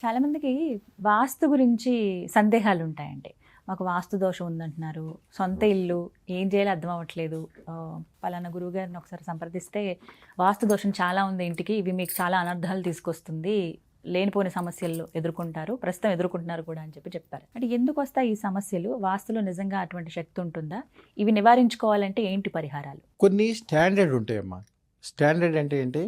చాలా మందికి వాస్తు గురించి సందేహాలు ఉంటాయండి. మాకు వాస్తు దోషం ఉందంటున్నారు. సొంత ఇల్లు ఏం చేయాలో అర్థం అవ్వట్లేదు. పలానా గురువు గారిని ఒకసారి సంప్రదిస్తే వాస్తు దోషం చాలా ఉంది ఇంటికి. ఇవి మీకు చాలా అనర్థాలు తీసుకొస్తుంది. లేనిపోని సమస్యలు ఎదుర్కొంటారు. ప్రస్తుతం ఎదుర్కొంటున్నారు కూడా అని చెప్పారు. అంటే ఎందుకు వస్తాయి ఈ సమస్యలు? వాస్తులో నిజంగా అటువంటి శక్తి ఉంటుందా? ఇవి నివారించుకోవాలంటే ఏంటి పరిహారాలు? కొన్ని స్టాండర్డ్ ఉంటాయమ్మా. స్టాండర్డ్ అంటే ఏంటి?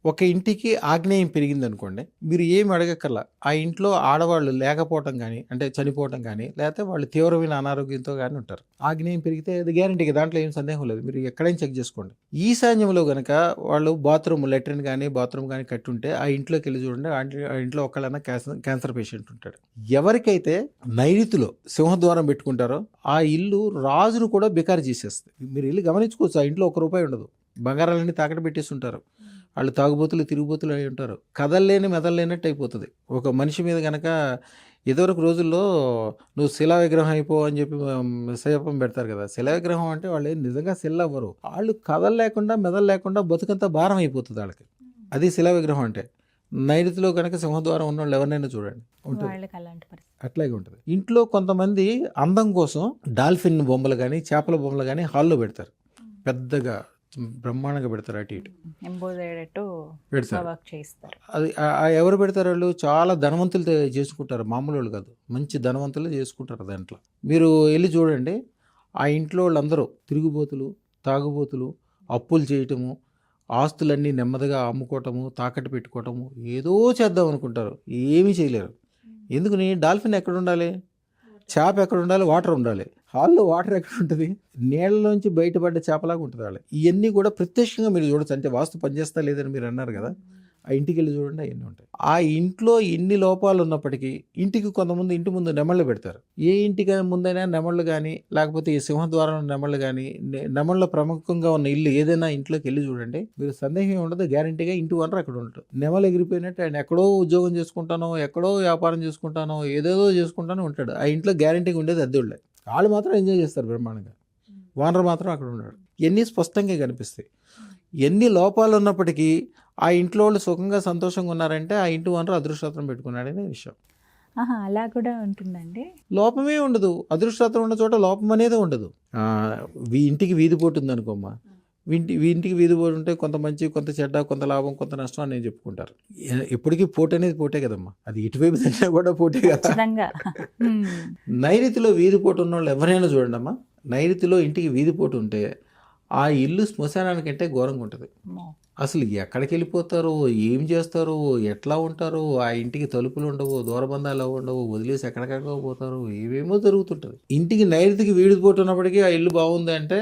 ఒక ఇంటికి ఆగ్నేయం పెరిగింది అనుకోండి, మీరు ఏమి అడగక్కర్లా. ఆ ఇంట్లో ఆడవాళ్ళు లేకపోవటం కానీ, అంటే చనిపోవటం కానీ, లేకపోతే వాళ్ళు తీవ్రమైన అనారోగ్యంతో కానీ ఉంటారు. ఆగ్నేయం పెరిగితే అది గ్యారంటీగా, దాంట్లో ఏం సందేహం లేదు. మీరు ఎక్కడైనా చెక్ చేసుకోండి. ఈశాన్యంలో కనుక వాళ్ళు బాత్రూమ్, లెట్రిన్ కానీ బాత్రూమ్ కానీ కట్టి ఉంటే ఆ ఇంట్లోకి వెళ్ళి చూడండి, ఆ ఇంట్లో ఒకళ్ళైనా క్యాన్సర్ పేషెంట్ ఉంటాడు. ఎవరికైతే నైరుతిలో సింహద్వారం పెట్టుకుంటారో ఆ ఇల్లు రాజును కూడా బికారు చేసేస్తుంది. మీరు వెళ్ళి గమనించుకోవచ్చు. ఆ ఇంట్లో ₹1 ఉండదు. బంగారాలన్నీ తాకట్టు పెట్టేసి ఉంటారు. వాళ్ళు తాగుబోతులు, తిరుగుబోతులు అయి ఉంటారు. కదల్లేని మెదల్లేనట్టు అయిపోతుంది. ఒక మనిషి మీద కనుక ఇదివరకు రోజుల్లో నువ్వు శిలా విగ్రహం అయిపో అని చెప్పి శాపం పెడతారు కదా. శిలా విగ్రహం అంటే వాళ్ళు నిజంగా శిల అవ్వరు. వాళ్ళు కదలలేకుండా మెదలు బతుకంతా భారం అయిపోతుంది వాళ్ళకి. అది శిలా విగ్రహం అంటే. నైరుతిలో కనుక సింహద్వారం ఉన్న వాళ్ళు ఎవరినైనా చూడండి ఉంటుంది, అట్లాగే ఉంటుంది. ఇంట్లో కొంతమంది అందం కోసం డాల్ఫిన్ బొమ్మలు కానీ చేపల బొమ్మలు కానీ హాల్లో పెడతారు. పెద్దగా బ్రహ్మాండంగా పెడతారు, అటు ఇటు పెడతారు. అది ఎవరు పెడతారు? వాళ్ళు చాలా ధనవంతులు చేసుకుంటారు, మామూలు వాళ్ళు కాదు, మంచి ధనవంతులు చేసుకుంటారు. దాంట్లో మీరు వెళ్ళి చూడండి. ఆ ఇంట్లో వాళ్ళందరూ తిరుగుబోతులు, తాగుబోతులు, అప్పులు చేయటము, ఆస్తులన్నీ నెమ్మదిగా అమ్ముకోవటము, తాకట్టు పెట్టుకోవటము, ఏదో చేద్దాం అనుకుంటారు, ఏమీ చేయలేరు. ఎందుకని? డాల్ఫిన్ ఎక్కడ ఉండాలి? చేప ఎక్కడ ఉండాలి? వాటర్ ఉండాలి. హాల్లో వాటర్ ఎక్కడ ఉంటుంది? నీళ్ళలోంచి బయటపడ్డ చేపలాగా ఉంటుంది వాళ్ళు. ఇవన్నీ కూడా ప్రత్యక్షంగా మీరు చూడొచ్చు. అంటే వాస్తు పనిచేస్తా లేదని మీరు అన్నారు కదా, ఆ ఇంటికి వెళ్ళి చూడండి, అవన్నీ ఉంటాయి. ఆ ఇంట్లో ఎన్ని లోపాలు ఉన్నప్పటికీ ఇంటికి కొంతమంది ఇంటి ముందు నెమళ్ళు పెడతారు. ఏ ఇంటికి ముందైనా నెమళ్ళు కానీ, లేకపోతే ఈ సింహద్వారం నెమళ్ళు కానీ, నెమళ్ళ ప్రముఖంగా ఉన్న ఇల్లు ఏదైనా ఇంట్లోకి వెళ్ళి చూడండి, మీరు సందేహం ఉండదు, గ్యారంటీగా ఇంటి వనరు అక్కడ ఉంటాడు. నెమలు ఎగిరిపోయినట్టు ఆయన ఎక్కడో ఉద్యోగం చేసుకుంటానో, ఎక్కడో వ్యాపారం చేసుకుంటానో, ఏదేదో చేసుకుంటానో ఉంటాడు. ఆ ఇంట్లో గ్యారంటీగా ఉండేది అద్దెళ్ళే. వాళ్ళు మాత్రం ఎంజాయ్ చేస్తారు బ్రహ్మాండంగా. ఓనర్ మాత్రం అక్కడ ఉన్నాడు. ఎన్ని స్పష్టంగా కనిపిస్తాయి. ఎన్ని లోపాలు ఉన్నప్పటికీ ఆ ఇంట్లో వాళ్ళు సుఖంగా సంతోషంగా ఉన్నారంటే ఆ ఇంటి ఓనర్ అదృష్టం పెట్టుకున్నాడనే విషయం. అలా కూడా ఉంటుందండి. లోపమే ఉండదు. అదృష్టం ఉన్న చోట లోపం అనేది ఉండదు. ఇంటికి వీధి పోటుంది అనుకోమ్మా, ఇంటికి వీధి పోటు ఉంటే కొంత మంచి, కొంత చెడ్డ, కొంత లాభం, కొంత నష్టం అని చెప్పుకుంటారు. ఎప్పటికీ పోటీ అనేది పోటే కదమ్మా. అది ఇటువైపు దగ్గర కూడా పోటే కదా. నైరుతిలో వీధి పోటు ఉన్న వాళ్ళు ఎవరైనా చూడండి అమ్మా. నైరుతిలో ఇంటికి వీధి పోటు ఉంటే ఆ ఇల్లు శ్మశానానికంటే ఘోరంగా ఉంటుంది. అసలు ఎక్కడికి వెళ్ళిపోతారు, ఏం చేస్తారు, ఎట్లా ఉంటారు, ఆ ఇంటికి తలుపులు ఉండవు, దూరబంధాలు ఉండవు, వదిలేసి ఎక్కడికెక్కడికో పోతారు, ఏవేమో జరుగుతుంటుంది. ఇంటికి నైరుతికి వీడిపోతున్నప్పటికీ ఆ ఇల్లు బాగుంది అంటే,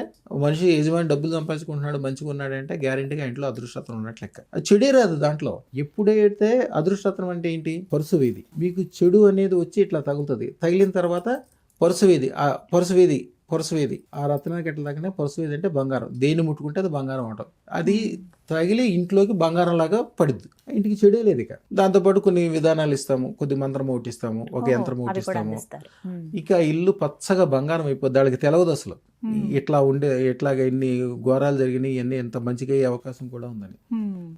మనిషి యజమాని డబ్బులు సంపాదించుకుంటున్నాడు, మంచిగా ఉన్నాడంటే గ్యారెంటీగా ఇంట్లో అదృష్టం ఉన్నట్లు లెక్క. అది చెడే రాదు దాంట్లో. ఎప్పుడైతే అదృష్టం అంటే ఏంటి? పరుసవేది. మీకు చెడు అనేది వచ్చి ఇట్లా తగులుతుంది. తగిలిన తర్వాత పరుసవేది, పొరసవేది ఆ రత్నానికి ఎట్లా తగ్గినా పొరసవేది అంటే బంగారం. దేన్ని ముట్టుకుంటే అది బంగారం అంటాం. అది తగిలి ఇంట్లోకి బంగారం లాగా పడుద్ది. ఇంటికి చెడే లేదు. ఇక దాంతోపాటు కొన్ని విధానాలు ఇస్తాము, కొద్ది మంత్రం ఒకటిస్తాము, ఒక యంత్రం ఒకటిస్తాము. ఇక ఇల్లు పచ్చగా బంగారం అయిపోద్ది. వాళ్ళకి తెలవదు అసలు ఇట్లా ఎట్లాగా ఇన్ని ఘోరాలు జరిగినాయి, ఇవన్నీ ఎంత మంచిగా అయ్యే అవకాశం కూడా ఉందని.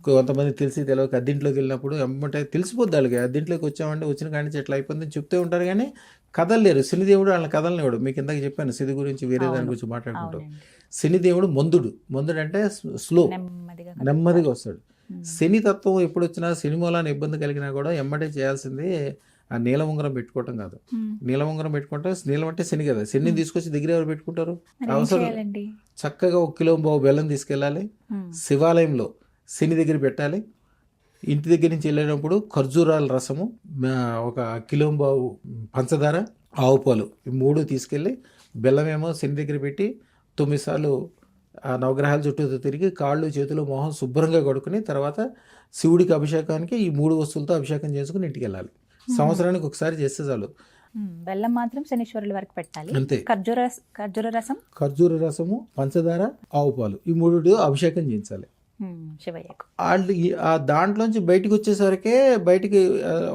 కొంతమంది తెలిసి తెలియక అద్దింట్లోకి వెళ్ళినప్పుడు ఎమ్మంటే తెలిసిపోద్ది వాళ్ళకి. అద్దింట్లోకి వచ్చామంటే వచ్చిన కాడి నుంచి ఎట్లా అయిపోయిందని చెప్తూ ఉంటారు, కానీ కదలలేరు. శనిదేవుడు వాళ్ళని కదలనివాడు. మీకు ఇందాక చెప్పాను శని గురించి, వేరే దాని గురించి మాట్లాడుకుంటాం. శనిదేవుడు మందుడు అంటే స్లో, నెమ్మదిగా వస్తాడు. శని తత్వం ఎప్పుడు వచ్చినా, శని మూలాన్ని ఇబ్బంది కలిగినా కూడా ఎమ్మటే చేయాల్సింది ఆ నీలం ఉంగరం పెట్టుకోవటం కాదు. నీలం ఉంగరం పెట్టుకుంటే, నీలం అంటే శని కదా, శనిని తీసుకొచ్చి దగ్గర ఎవరు పెట్టుకుంటారు? అవసరం. చక్కగా 1 కిలో బెల్లం తీసుకెళ్ళాలి, శివాలయంలో శని దగ్గర పెట్టాలి. ఇంటి దగ్గర నుంచి వెళ్ళేటప్పుడు ఖర్జూరాల రసము, 1 కిలో పంచదార, ఆవు పాలు, ఈ 3 తీసుకెళ్ళి బెల్లమేమో శని దగ్గర పెట్టి 9 సార్లు ఆ నవగ్రహాల చుట్టూ తిరిగి కాళ్ళు, చేతులు, మొహం శుభ్రంగా కడుక్కుని తర్వాత శివుడికి అభిషేకానికి ఈ 3 వస్తువులతో అభిషేకం చేసుకుని ఇంటికి వెళ్ళాలి. సంవత్సరానికి ఒకసారి చేస్తే చాలు. బెల్లం మాత్రం శనీశ్వరుల వరకు పెట్టాలి. అంతే. ఖర్జూర రసము, పంచదార, ఆవు పాలు, ఈ 3 అభిషేకం చేయించాలి. వాళ్ళు దాంట్లోంచి బయటకు వచ్చేసరికి, బయటికి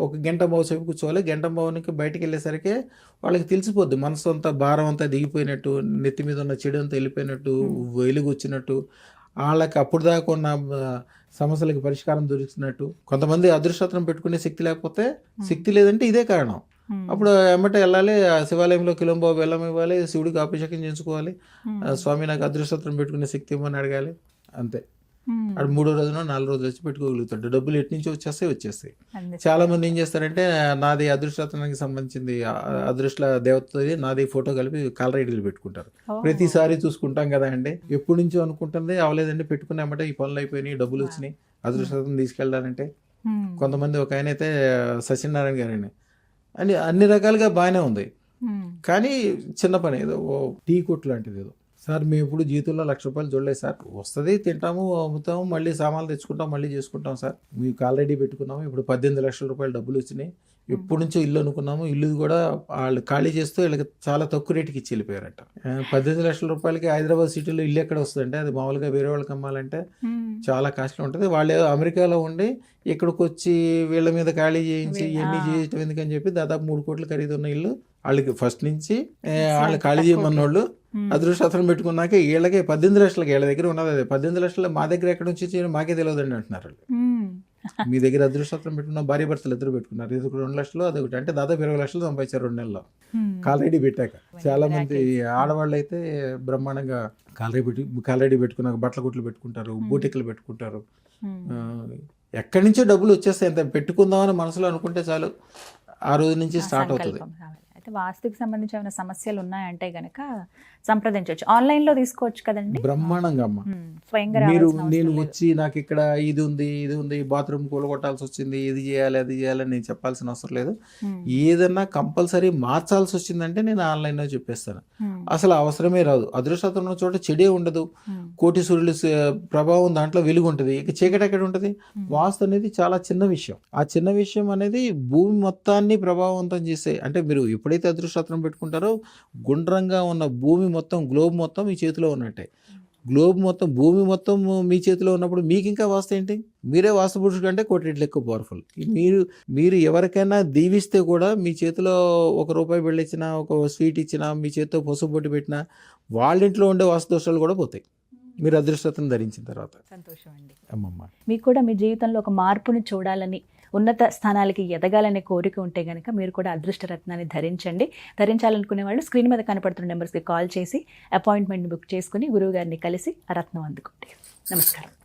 1 గంట సేపు కూర్చోవాలి. గంట భవన్కి బయటికి వెళ్ళేసరికి వాళ్ళకి తెలిసిపోద్ది, మనసు అంతా భారం అంతా దిగిపోయినట్టు, నెత్తి మీద ఉన్న చెడు అంతా వెళ్ళిపోయినట్టు, వెలుగు వచ్చినట్టు. వాళ్ళకి అప్పుడు దాకా ఉన్న సమస్యలకి పరిష్కారం దొరుకుతున్నట్టు. కొంతమంది అదృష్టరత్నం పెట్టుకునే శక్తి లేకపోతే శక్తి లేదంటే ఇదే కారణం. అప్పుడు ఎమ్మటే వెళ్ళాలి, ఆ శివాలయంలో కిలోంబో బెల్లం ఇవ్వాలి, శివుడికి అభిషేకం చేసుకోవాలి, స్వామి నాకు అదృష్టరత్నం పెట్టుకునే శక్తి ఇవ్వమని అడగాలి, అంతే. అది 3వ రోజున 4 రోజులు వచ్చి పెట్టుకోగలుగుతాడు. డబ్బులు ఎటు నుంచి వచ్చేస్తాయి. చాలా మంది ఏం చేస్తారంటే నాది అదృష్టరత్నానికి సంబంధించింది అదృష్ట దేవతది నాది ఫోటో కలిపి కాలర్ ఐడీలు పెట్టుకుంటారు. ప్రతిసారి చూసుకుంటాం కదా అండి, ఎప్పటి నుంచో అనుకుంటుంది అవలేదండి, పెట్టుకున్నామంటే ఈ పనులు అయిపోయినాయి, డబ్బులు వచ్చినాయి, అదృష్టరత్నం తీసుకెళ్ళాలంటే. కొంతమంది ఒక ఆయన అయితే సత్యనారాయణ గారని అన్ని రకాలుగా బాగానే ఉంది, కానీ చిన్న పని ఏదో టీ కొట్టు లాంటిది ఏదో. సార్ మేము ఎప్పుడు జీవితంలో ₹1,00,000 చూడలేదు సార్, వస్తుంది తింటాము అమ్ముతాము మళ్ళీ సామాన్లు తెచ్చుకుంటాం మళ్ళీ చేసుకుంటాం సార్, మీకు ఆల్రెడీ పెట్టుకున్నాము, ఇప్పుడు ₹18 లక్షల డబ్బులు వచ్చినాయి, ఎప్పటి నుంచో ఇల్లు అనుకున్నాము, ఇల్లు కూడా వాళ్ళు ఖాళీ చేస్తూ వీళ్ళకి చాలా తక్కువ రేటుకి ఇచ్చి వెళ్ళిపోయారట. ₹18 లక్షలకి హైదరాబాద్ సిటీలో ఇల్లు ఎక్కడ వస్తుందంటే అది మామూలుగా వేరే వాళ్ళకి అమ్మాలంటే చాలా కాస్ట్లీ ఉంటుంది. వాళ్ళు అమెరికాలో ఉండి ఇక్కడికి వచ్చి వీళ్ళ మీద ఖాళీ చేయించి ఇవన్నీ చేయటం ఎందుకని చెప్పి దాదాపు 3 కోట్ల ఖరీదు ఉన్న ఇల్లు వాళ్ళకి ఫస్ట్ నుంచి వాళ్ళు ఖాళీ చేయమన్నోళ్ళు అదృష్టరత్నం పెట్టుకున్నాక వీళ్ళకి 18 లక్షలకి వీళ్ళ దగ్గర ఉన్నది అదే 18 లక్షలు మా దగ్గర ఎక్కడ నుంచి మాకే తెలియదండి అంటున్నారు. మీ దగ్గర అదృష్టరత్నం పెట్టుకున్న భార్య భర్తలు ఇద్దరు పెట్టుకున్నారు, ఇది 2 లక్షలు అదొకటి, అంటే దాదాపు 20 లక్షలు సంపాదించారు 2 నెలల్లో కాలరెడీ పెట్టాక. చాలా మంది ఆడవాళ్ళు అయితే బ్రహ్మాండంగా కాలరెడీ పెట్టుకున్నాక బట్టల గుట్లు పెట్టుకుంటారు, బూటికలు పెట్టుకుంటారు, ఎక్కడి నుంచో డబ్బులు వచ్చేస్తాయి. ఎంత పెట్టుకుందామని మనసులో అనుకుంటే చాలు, ఆ రోజు నుంచి స్టార్ట్ అవుతుంది. అయితే వాస్తుకి సంబంధించి ఏమైనా సమస్యలు ఉన్నాయంటే గనక సంప్రదించవచ్చు, ఆన్లైన్లో తీసుకోవచ్చు కదండి. బ్రహ్మాండంగా అమ్మ, స్వయంగా నేను వచ్చి నాకు ఇక్కడ ఇది ఉంది బాత్రూమ్ కూలగొట్టాల్సి వచ్చింది, ఇది చేయాలి అది చేయాలని నేను చెప్పాల్సిన అవసరం లేదు. ఏదన్నా కంపల్సరీ మార్చాల్సి వచ్చిందంటే నేను ఆన్లైన్లో చెప్పేస్తాను, అసలు అవసరమే రాదు. అదృష్టం ఉన్న చోట చెడే ఉండదు, కోటి సూర్యుల ప్రభావం దాంట్లో వెలుగు ఉంటుంది, ఇక చీకటి ఎక్కడ ఉంటుంది. వాస్తు అనేది చాలా చిన్న విషయం, ఆ చిన్న విషయం అనేది భూమి మొత్తాన్ని ప్రభావవంతం చేసే, అంటే మీరు ఎప్పుడైతే అదృష్టం పెట్టుకుంటారో గుండ్రంగా ఉన్న భూమి మొత్తం గ్లోబ్ మొత్తం మీ చేతిలో ఉన్నట్టే. గ్లోబ్ మొత్తం భూమి మొత్తం మీ చేతిలో ఉన్నప్పుడు మీకు ఇంకా వాస్తు ఏంటి? మీరే వాస్తు పురుషుడు కంటే కోటి రెట్లు ఎక్కువ పవర్ఫుల్. మీరు ఎవరికైనా దీవిస్తే కూడా మీ చేతిలో ₹1 వెళ్ళిచ్చినా, ఒక స్వీట్ ఇచ్చినా, మీ చేతితో పసుపు బొట్టు పెట్టినా వాళ్ళ ఇంట్లో ఉండే వాస్తు దోషాలు కూడా పోతాయి మీరు అదృష్టం ధరించిన తర్వాత. సంతోషం అండి. అమ్మమ్మ, మీకు కూడా మీ జీవితంలో ఒక మార్పుని చూడాలని, ఉన్నత స్థానాలకి ఎదగాలనే కోరిక ఉంటే కనుక మీరు కూడా అదృష్టరత్నాన్ని ధరించండి. ధరించాలనుకునే వాళ్ళు స్క్రీన్ మీద కనపడుతున్న నెంబర్స్కి కాల్ చేసి అపాయింట్మెంట్ని బుక్ చేసుకుని గురువు గారిని కలిసి ఆ రత్నం అందుకోండి. నమస్కారం.